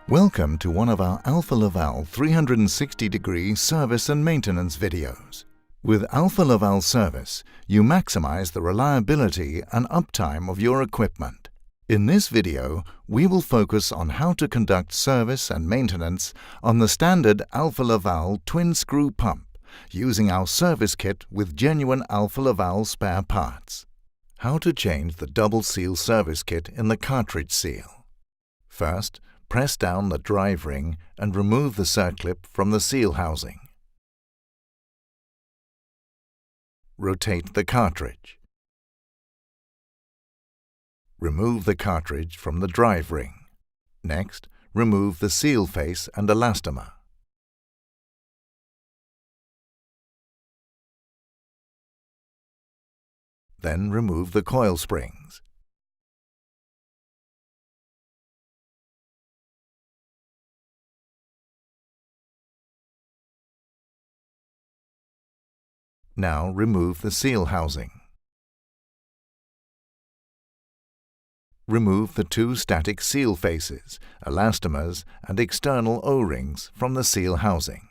Welcome to one of our Alfa Laval 360-degree service and maintenance videos. With Alfa Laval Service, you maximize the reliability and uptime of your equipment. In this video, we will focus on how to conduct service and maintenance on the standard Alfa Laval Twin Screw pump using our service kit with genuine Alfa Laval spare parts. How to change the double seal service kit in the cartridge seal. First, press down the drive ring and remove the circlip from the seal housing. Rotate the cartridge. Remove the cartridge from the drive ring. Next, remove the seal face and elastomer. Then remove the coil springs. Now remove the seal housing. Remove the two static seal faces, elastomers and external O-rings from the seal housing.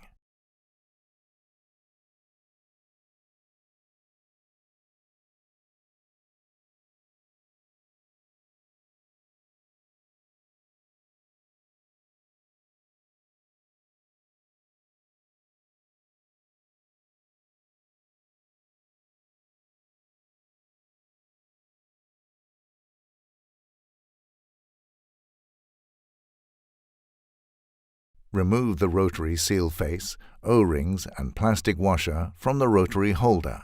Remove the rotary seal face, O-rings and plastic washer from the rotary holder.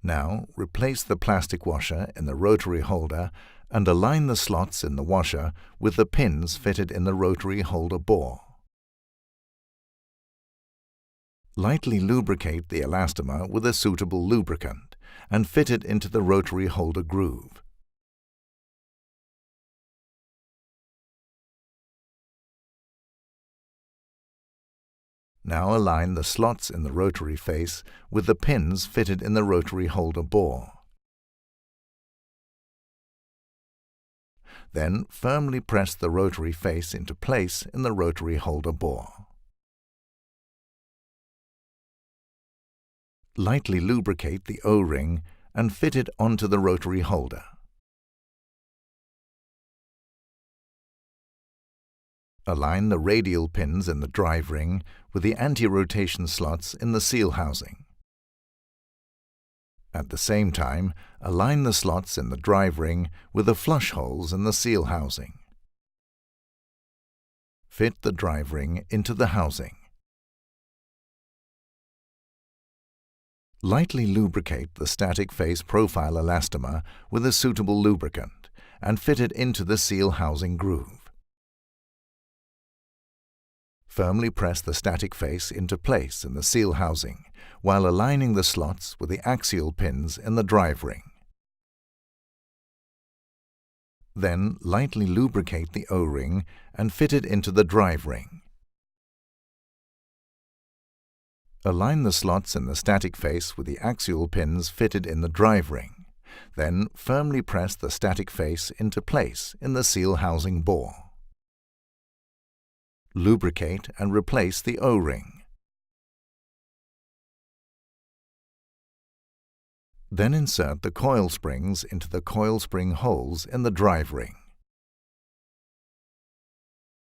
Now, replace the plastic washer in the rotary holder and align the slots in the washer with the pins fitted in the rotary holder bore. Lightly lubricate the elastomer with a suitable lubricant and fit it into the rotary holder groove. Now align the slots in the rotary face with the pins fitted in the rotary holder bore. Then firmly press the rotary face into place in the rotary holder bore. Lightly lubricate the O-ring and fit it onto the rotary holder. Align the radial pins in the drive ring with the anti-rotation slots in the seal housing. At the same time, align the slots in the drive ring with the flush holes in the seal housing. Fit the drive ring into the housing. Lightly lubricate the static face profile elastomer with a suitable lubricant and fit it into the seal housing groove. Firmly press the static face into place in the seal housing while aligning the slots with the axial pins in the drive ring. Then lightly lubricate the O-ring and fit it into the drive ring. Align the slots in the static face with the axial pins fitted in the drive ring. Then firmly press the static face into place in the seal housing bore. Lubricate and replace the O-ring. Then insert the coil springs into the coil spring holes in the drive ring.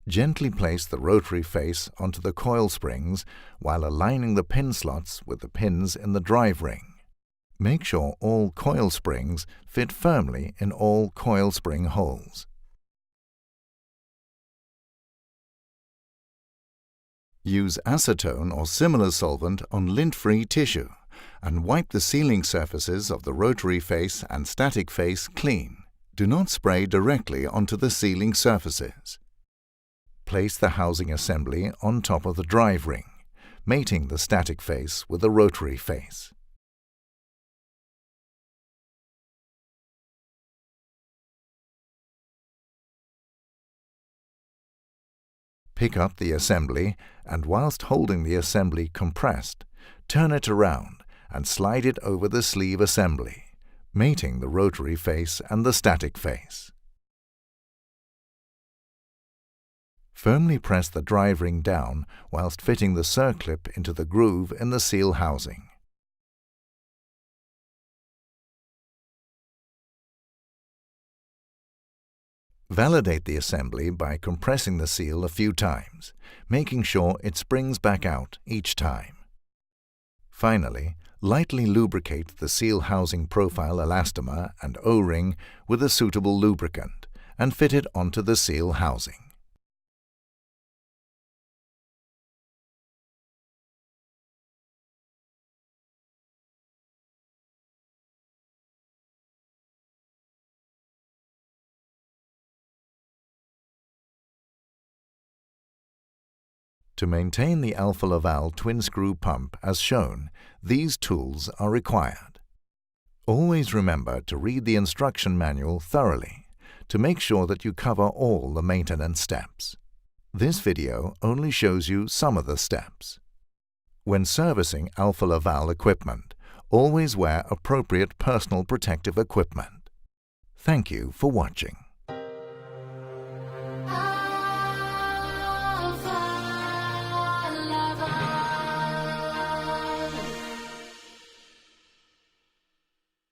Gently place the rotary face onto the coil springs while aligning the pin slots with the pins in the drive ring. Make sure all coil springs fit firmly in all coil spring holes. Use acetone or similar solvent on lint-free tissue and wipe the sealing surfaces of the rotary face and static face clean. Do not spray directly onto the sealing surfaces. Place the housing assembly on top of the drive ring, mating the static face with the rotary face. Pick up the assembly and whilst holding the assembly compressed, turn it around and slide it over the sleeve assembly, mating the rotary face and the static face. Firmly press the drive ring down whilst fitting the circlip into the groove in the seal housing. Validate the assembly by compressing the seal a few times, making sure it springs back out each time. Finally, lightly lubricate the seal housing profile elastomer and O-ring with a suitable lubricant and fit it onto the seal housing. To maintain the Alfa Laval twin screw pump as shown, these tools are required. Always remember to read the instruction manual thoroughly to make sure that you cover all the maintenance steps. This video only shows you some of the steps. When servicing Alfa Laval equipment, always wear appropriate personal protective equipment. Thank you for watching.